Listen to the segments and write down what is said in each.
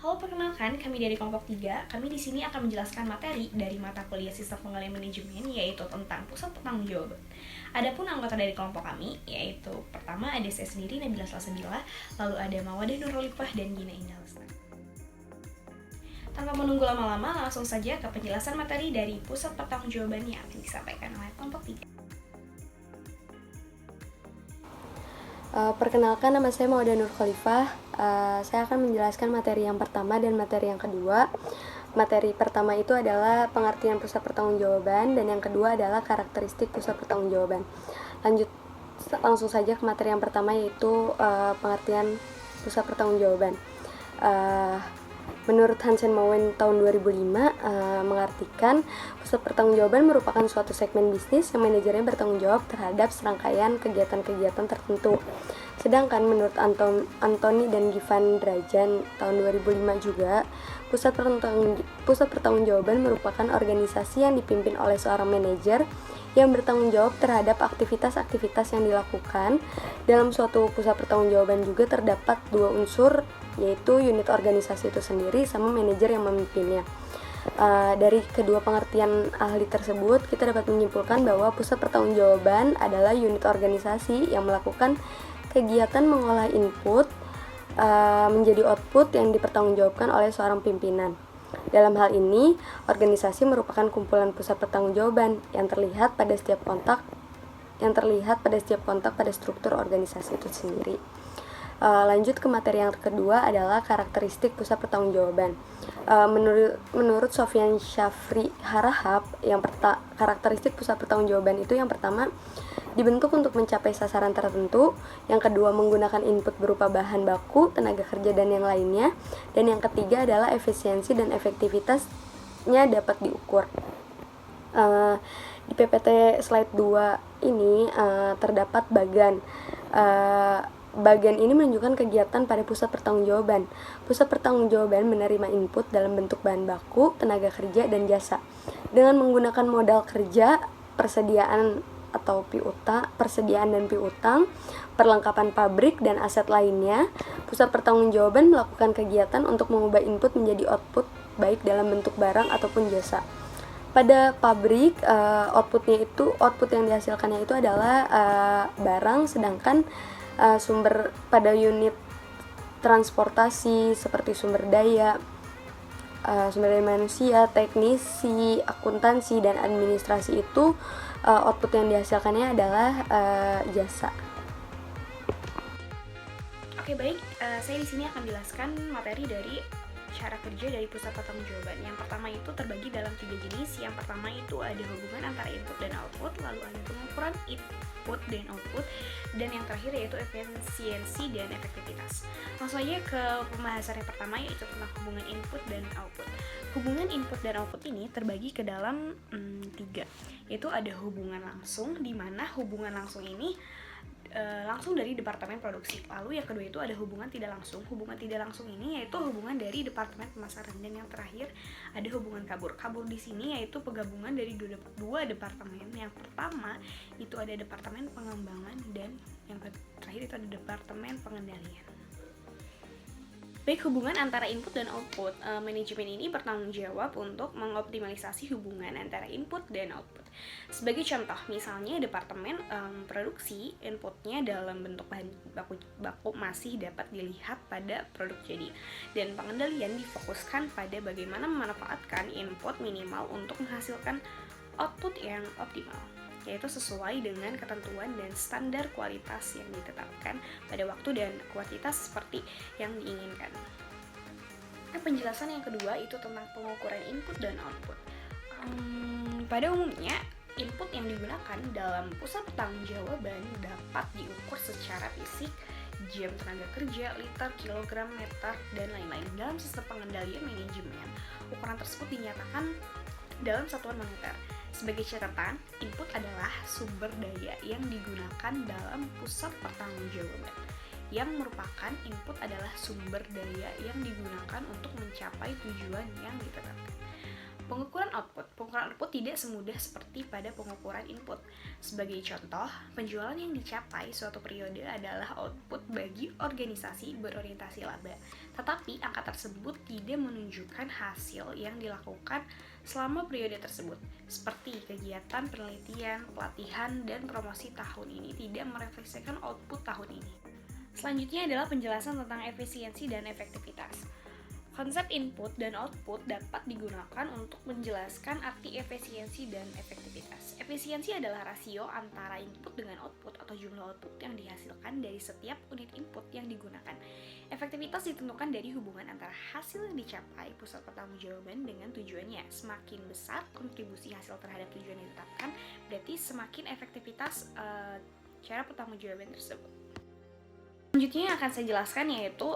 Halo, perkenalkan, kami dari kelompok 3. Kami di sini akan menjelaskan materi dari mata kuliah Sistem Pengendalian Manajemen, yaitu tentang pusat pertanggungjawaban. Adapun anggota dari kelompok kami, yaitu pertama ada saya sendiri, Nabila Salsabila, lalu ada Mawadah Nurulifah dan Gina Indah Lestari. Tanpa menunggu lama-lama, langsung saja ke penjelasan materi dari pusat pertanggungjawaban yang akan disampaikan oleh kelompok 3. Perkenalkan, nama saya Mawadah Nur Khalifah. Saya akan menjelaskan materi yang pertama dan materi yang kedua. Materi pertama itu adalah pengertian pusat pertanggungjawaban dan yang kedua adalah karakteristik pusat pertanggungjawaban. Langsung saja ke materi yang pertama, yaitu pengertian pusat pertanggungjawaban. Menurut Hansen Mowen tahun 2005 mengartikan pusat pertanggungjawaban merupakan suatu segmen bisnis yang manajernya bertanggung jawab terhadap serangkaian kegiatan-kegiatan tertentu. Sedangkan menurut Anthony dan Givan Drajan tahun 2005 juga, pusat pertanggungjawaban merupakan organisasi yang dipimpin oleh seorang manajer yang bertanggung jawab terhadap aktivitas-aktivitas yang dilakukan. Dalam suatu pusat pertanggungjawaban juga terdapat dua unsur, yaitu unit organisasi itu sendiri sama manajer yang memimpinnya. Dari kedua pengertian ahli tersebut, kita dapat menyimpulkan bahwa pusat pertanggungjawaban adalah unit organisasi yang melakukan kegiatan mengolah input menjadi output yang dipertanggungjawabkan oleh seorang pimpinan. Dalam hal ini, organisasi merupakan kumpulan pusat pertanggungjawaban yang terlihat pada setiap kontak pada struktur organisasi itu sendiri. Lanjut ke materi yang kedua adalah karakteristik pusat pertanggungjawaban. Menurut Sofyan Shafri Harahap, karakteristik pusat pertanggungjawaban itu yang pertama, dibentuk untuk mencapai sasaran tertentu, yang kedua menggunakan input berupa bahan baku, tenaga kerja dan yang lainnya, dan yang ketiga adalah efisiensi dan efektivitasnya dapat diukur. Di PPT slide 2 ini terdapat bagan. Bagian ini menunjukkan kegiatan pada pusat pertanggungjawaban. Pusat pertanggungjawaban menerima input dalam bentuk bahan baku, tenaga kerja, dan jasa. Dengan menggunakan modal kerja, persediaan dan piutang, perlengkapan pabrik, dan aset lainnya, pusat pertanggungjawaban melakukan kegiatan untuk mengubah input menjadi output, baik dalam bentuk barang ataupun jasa. Pada pabrik, output yang dihasilkannya itu adalah barang, sedangkan sumber pada unit transportasi seperti sumber daya manusia, teknisi, akuntansi, dan administrasi itu output yang dihasilkannya adalah jasa. Oke, baik, saya di sini akan jelaskan materi dari cara kerja dari pusat pertanggungjawaban. Yang pertama itu terbagi dalam 3 jenis. Yang pertama itu ada hubungan antara input dan output, lalu ada pengukuran input dan output, dan yang terakhir yaitu efisiensi dan efektivitas. Langsung aja ke pembahasan yang pertama, yaitu tentang hubungan input dan output. Hubungan input dan output ini terbagi ke dalam 3, yaitu ada hubungan langsung, di mana hubungan langsung ini langsung dari departemen produksi. Lalu yang kedua itu ada hubungan tidak langsung. Hubungan tidak langsung ini yaitu hubungan dari departemen pemasaran, dan yang terakhir ada hubungan kabur. Kabur di sini yaitu penggabungan dari dua departemen. Yang pertama itu ada departemen pengembangan, dan yang terakhir itu ada departemen pengendalian. Baik, hubungan antara input dan output. Manajemen ini bertanggung jawab untuk mengoptimalisasi hubungan antara input dan output. Sebagai contoh, misalnya departemen produksi, inputnya dalam bentuk bahan baku masih dapat dilihat pada produk jadi, dan pengendalian difokuskan pada bagaimana memanfaatkan input minimal untuk menghasilkan output yang optimal, yaitu sesuai dengan ketentuan dan standar kualitas yang ditetapkan pada waktu dan kuantitas seperti yang diinginkan. Penjelasan yang kedua itu tentang pengukuran input dan output. Pada umumnya, input yang digunakan dalam pusat pertanggungjawaban dapat diukur secara fisik, jam tenaga kerja, liter, kilogram, meter, dan lain-lain. Dalam sistem pengendalian manajemen, ukuran tersebut dinyatakan dalam satuan moneter. Sebagai catatan, input adalah sumber daya yang digunakan dalam pusat pertanggungjawaban. Yang merupakan input adalah sumber daya yang digunakan untuk mencapai tujuan yang ditetapkan. Pengukuran output tidak semudah seperti pada pengukuran input. Sebagai contoh, penjualan yang dicapai suatu periode adalah output bagi organisasi berorientasi laba. Tetapi angka tersebut tidak menunjukkan hasil yang dilakukan selama periode tersebut. Seperti kegiatan penelitian, pelatihan, dan promosi tahun ini tidak merefleksikan output tahun ini. Selanjutnya adalah penjelasan tentang efisiensi dan efektivitas. Konsep input dan output dapat digunakan untuk menjelaskan arti efisiensi dan efektivitas. Efisiensi adalah rasio antara input dengan output atau jumlah output yang dihasilkan dari setiap unit input yang digunakan. Efektivitas ditentukan dari hubungan antara hasil yang dicapai pusat pertanggungjawaban dengan tujuannya. Semakin besar kontribusi hasil terhadap tujuan yang ditetapkan, berarti semakin efektivitas cara pertanggungjawaban tersebut. Selanjutnya yang akan saya jelaskan yaitu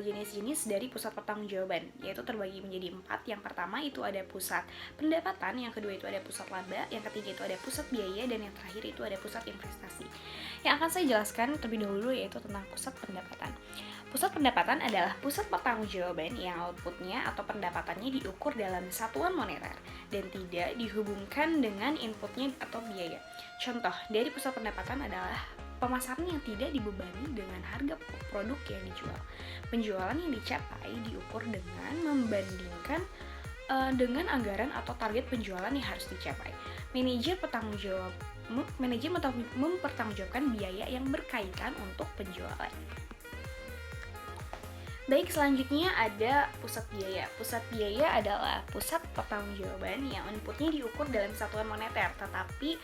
jenis-jenis dari pusat pertanggungjawaban, yaitu terbagi menjadi 4. Yang pertama itu ada pusat pendapatan, yang kedua itu ada pusat laba, yang ketiga itu ada pusat biaya, dan yang terakhir itu ada pusat investasi. Yang akan saya jelaskan terlebih dahulu yaitu tentang pusat pendapatan. Pusat pendapatan adalah pusat pertanggungjawaban yang outputnya atau pendapatannya diukur dalam satuan moneter dan tidak dihubungkan dengan inputnya atau biaya. Contoh dari pusat pendapatan adalah pemasaran yang tidak dibebani dengan harga produk yang dijual. Penjualan yang dicapai diukur dengan membandingkan dengan anggaran atau target penjualan yang harus dicapai. Manajer mempertanggungjawabkan biaya yang berkaitan untuk penjualan. Baik, selanjutnya ada pusat biaya. Pusat biaya adalah pusat pertanggungjawaban yang inputnya diukur dalam satuan moneter, tetapi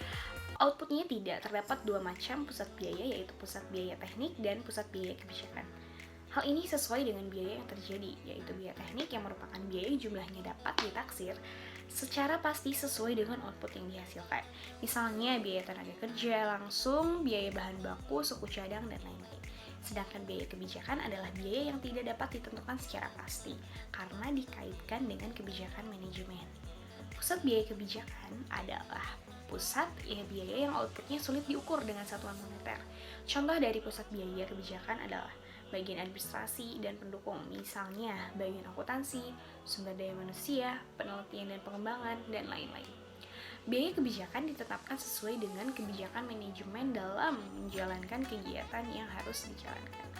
outputnya tidak. Terdapat 2 macam pusat biaya, yaitu pusat biaya teknik dan pusat biaya kebijakan. Hal ini sesuai dengan biaya yang terjadi, yaitu biaya teknik yang merupakan biaya yang jumlahnya dapat ditaksir secara pasti sesuai dengan output yang dihasilkan. Misalnya biaya tenaga kerja langsung, biaya bahan baku, suku cadang, dan lain-lain. Sedangkan biaya kebijakan adalah biaya yang tidak dapat ditentukan secara pasti karena dikaitkan dengan kebijakan manajemen. Pusat biaya kebijakan adalah pusat biaya yang outputnya sulit diukur dengan satuan moneter. Contoh dari pusat biaya kebijakan adalah bagian administrasi dan pendukung, misalnya bagian akuntansi, sumber daya manusia, penelitian dan pengembangan, dan lain-lain. Biaya kebijakan ditetapkan sesuai dengan kebijakan manajemen dalam menjalankan kegiatan yang harus dijalankan.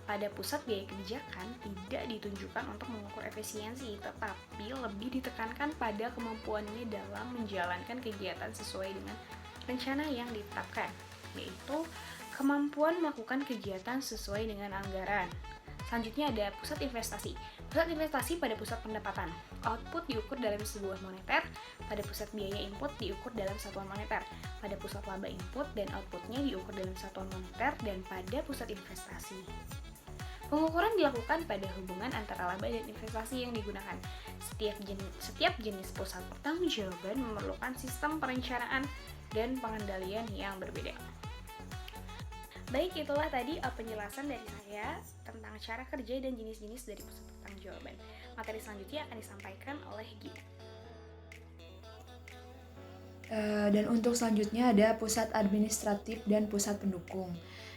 Pada pusat biaya kebijakan tidak ditunjukkan untuk mengukur efisiensi, tetapi lebih ditekankan pada kemampuannya dalam menjalankan kegiatan sesuai dengan rencana yang ditetapkan, yaitu kemampuan melakukan kegiatan sesuai dengan anggaran. Selanjutnya ada pusat investasi. Pusat investasi pada pusat pendapatan. Output diukur dalam sebuah moneter, pada pusat biaya input diukur dalam satuan moneter, pada pusat laba input dan outputnya diukur dalam satuan moneter, dan pada pusat investasi. Pengukuran dilakukan pada hubungan antara laba dan investasi yang digunakan. Setiap jenis pusat pertanggungjawaban memerlukan sistem perencanaan dan pengendalian yang berbeda. Baik, itulah tadi penjelasan dari saya tentang cara kerja dan jenis-jenis dari pusat pertanggungjawaban. Materi selanjutnya akan disampaikan oleh Gina. Dan untuk selanjutnya ada pusat administratif dan pusat pendukung.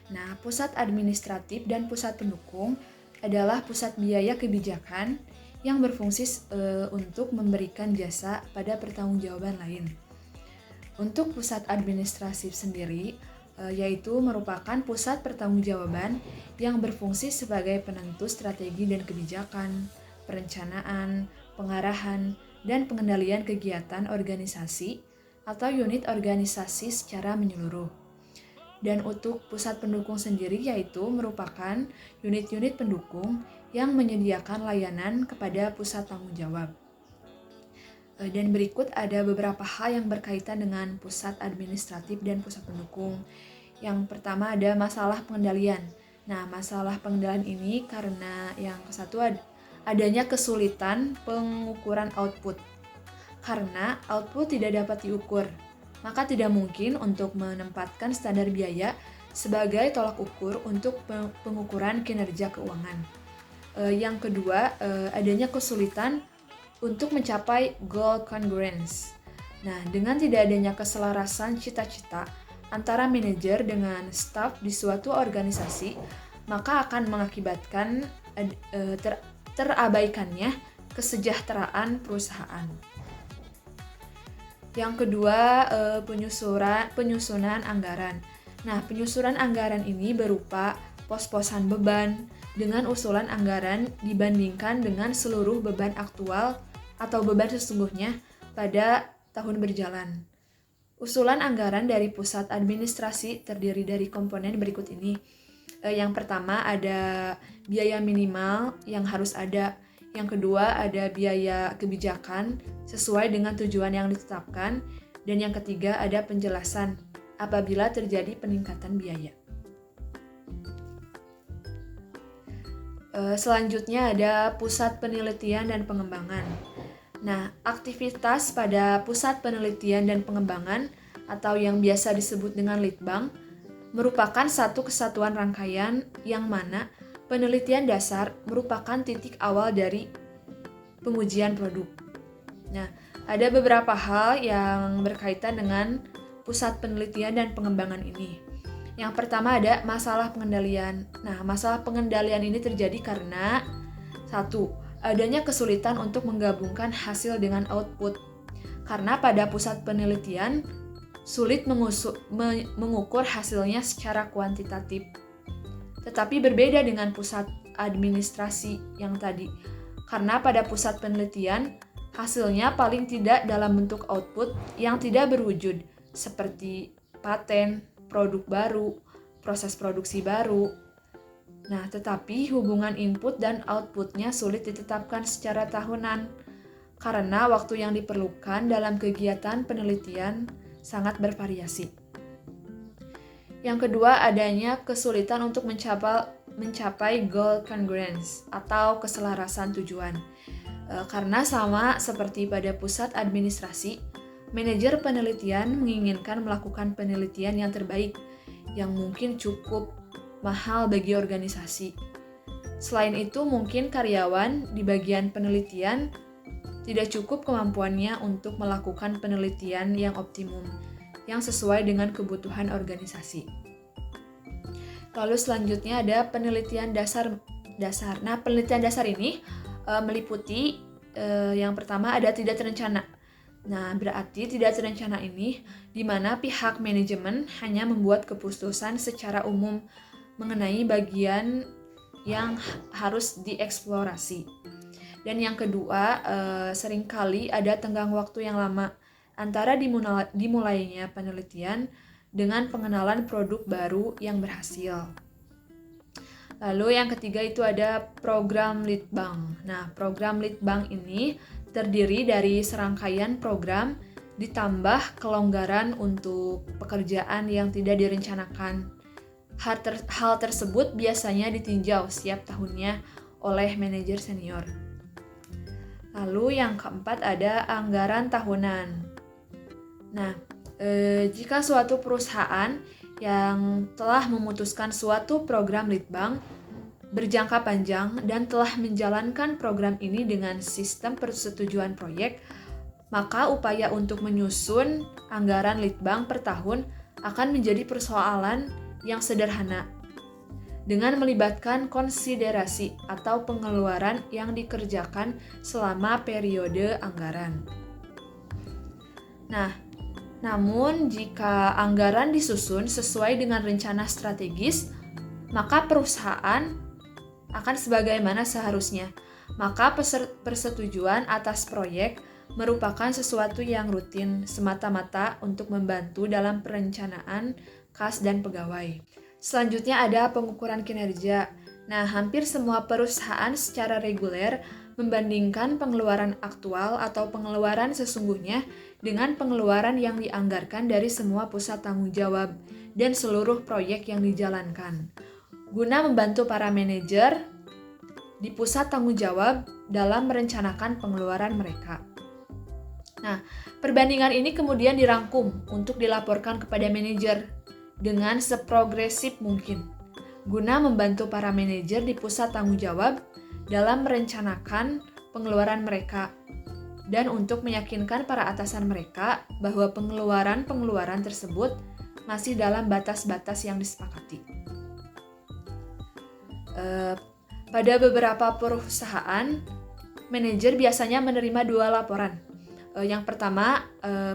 Nah, pusat administratif dan pusat pendukung adalah pusat biaya kebijakan yang berfungsi untuk memberikan jasa pada pertanggungjawaban lain. Untuk pusat administratif sendiri, yaitu merupakan pusat pertanggungjawaban yang berfungsi sebagai penentu strategi dan kebijakan, perencanaan, pengarahan, dan pengendalian kegiatan organisasi atau unit organisasi secara menyeluruh. Dan untuk pusat pendukung sendiri yaitu merupakan unit-unit pendukung yang menyediakan layanan kepada pusat tanggung jawab. Dan berikut ada beberapa hal yang berkaitan dengan pusat administratif dan pusat pendukung. Yang pertama ada masalah pengendalian. Nah, masalah pengendalian ini karena yang satu adanya kesulitan pengukuran output. Karena output tidak dapat diukur, maka tidak mungkin untuk menempatkan standar biaya sebagai tolak ukur untuk pengukuran kinerja keuangan. Yang kedua, adanya kesulitan untuk mencapai goal congruence. Nah, dengan tidak adanya keselarasan cita-cita antara manajer dengan staf di suatu organisasi, maka akan mengakibatkan terabaikannya kesejahteraan perusahaan. Yang kedua, penyusunan anggaran. Nah, penyusunan anggaran ini berupa pos-posan beban dengan usulan anggaran dibandingkan dengan seluruh beban aktual atau beban sesungguhnya pada tahun berjalan. Usulan anggaran dari pusat administrasi terdiri dari komponen berikut ini. Yang pertama ada biaya minimal yang harus ada. Yang kedua ada biaya kebijakan sesuai dengan tujuan yang ditetapkan. Dan yang ketiga ada penjelasan apabila terjadi peningkatan biaya. Selanjutnya ada pusat penelitian dan pengembangan. Nah, aktivitas pada pusat penelitian dan pengembangan atau yang biasa disebut dengan Litbang merupakan satu kesatuan rangkaian yang mana penelitian dasar merupakan titik awal dari pengujian produk. Nah, ada beberapa hal yang berkaitan dengan pusat penelitian dan pengembangan ini. Yang pertama ada masalah pengendalian. Nah, masalah pengendalian ini terjadi karena satu, adanya kesulitan untuk menggabungkan hasil dengan output. Karena pada pusat penelitian sulit mengukur hasilnya secara kuantitatif. Tetapi berbeda dengan pusat administrasi yang tadi. Karena pada pusat penelitian hasilnya paling tidak dalam bentuk output yang tidak berwujud seperti paten, produk baru, proses produksi baru. Nah, tetapi hubungan input dan outputnya sulit ditetapkan secara tahunan karena waktu yang diperlukan dalam kegiatan penelitian sangat bervariasi. Yang kedua, adanya kesulitan untuk mencapai goal congruence atau keselarasan tujuan. Karena sama seperti pada pusat administrasi, manajer penelitian menginginkan melakukan penelitian yang terbaik, yang mungkin cukup mahal bagi organisasi. Selain itu, mungkin karyawan di bagian penelitian tidak cukup kemampuannya untuk melakukan penelitian yang optimum, yang sesuai dengan kebutuhan organisasi. Lalu selanjutnya ada penelitian dasar. Nah, penelitian dasar ini meliputi yang pertama ada tidak terencana. Nah, berarti tidak terencana ini di mana pihak manajemen hanya membuat keputusan secara umum mengenai bagian yang harus dieksplorasi. Dan yang kedua, seringkali ada tenggang waktu yang lama antara dimulainya penelitian dengan pengenalan produk baru yang berhasil. Lalu yang ketiga itu ada program Litbang. Nah, program Litbang ini terdiri dari serangkaian program ditambah kelonggaran untuk pekerjaan yang tidak direncanakan. Hal tersebut biasanya ditinjau setiap tahunnya oleh manajer senior. Lalu yang keempat ada anggaran tahunan. Nah, jika suatu perusahaan yang telah memutuskan suatu program Litbang berjangka panjang dan telah menjalankan program ini dengan sistem persetujuan proyek, maka upaya untuk menyusun anggaran Litbang per tahun akan menjadi persoalan yang sederhana dengan melibatkan konsiderasi atau pengeluaran yang dikerjakan selama periode anggaran. Nah, namun jika anggaran disusun sesuai dengan rencana strategis, maka perusahaan akan sebagaimana seharusnya. Maka persetujuan atas proyek merupakan sesuatu yang rutin semata-mata untuk membantu dalam perencanaan kas dan pegawai. Selanjutnya ada pengukuran kinerja. Nah, hampir semua perusahaan secara reguler membandingkan pengeluaran aktual atau pengeluaran sesungguhnya dengan pengeluaran yang dianggarkan dari semua pusat tanggung jawab dan seluruh proyek yang dijalankan, guna membantu para manajer di pusat tanggung jawab dalam merencanakan pengeluaran mereka. Nah, perbandingan ini kemudian dirangkum untuk dilaporkan kepada manajer dengan seprogresif mungkin, guna membantu para manajer di pusat tanggung jawab dalam merencanakan pengeluaran mereka dan untuk meyakinkan para atasan mereka bahwa pengeluaran tersebut masih dalam batas-batas yang disepakati. Pada beberapa perusahaan, manajer biasanya menerima 2 laporan. Yang pertama,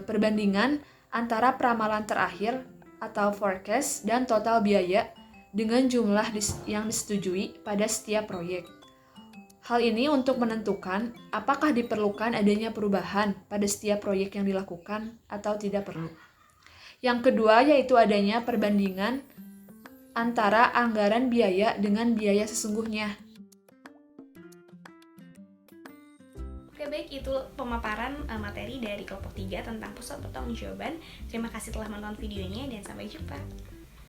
perbandingan antara peramalan terakhir atau forecast dan total biaya dengan jumlah yang disetujui pada setiap proyek. Hal ini untuk menentukan apakah diperlukan adanya perubahan pada setiap proyek yang dilakukan atau tidak perlu. Yang kedua yaitu adanya perbandingan antara anggaran biaya dengan biaya sesungguhnya. Oke, baik, itu pemaparan materi dari kelompok 3 tentang pusat pertanggungjawaban. Terima kasih telah menonton videonya dan sampai jumpa.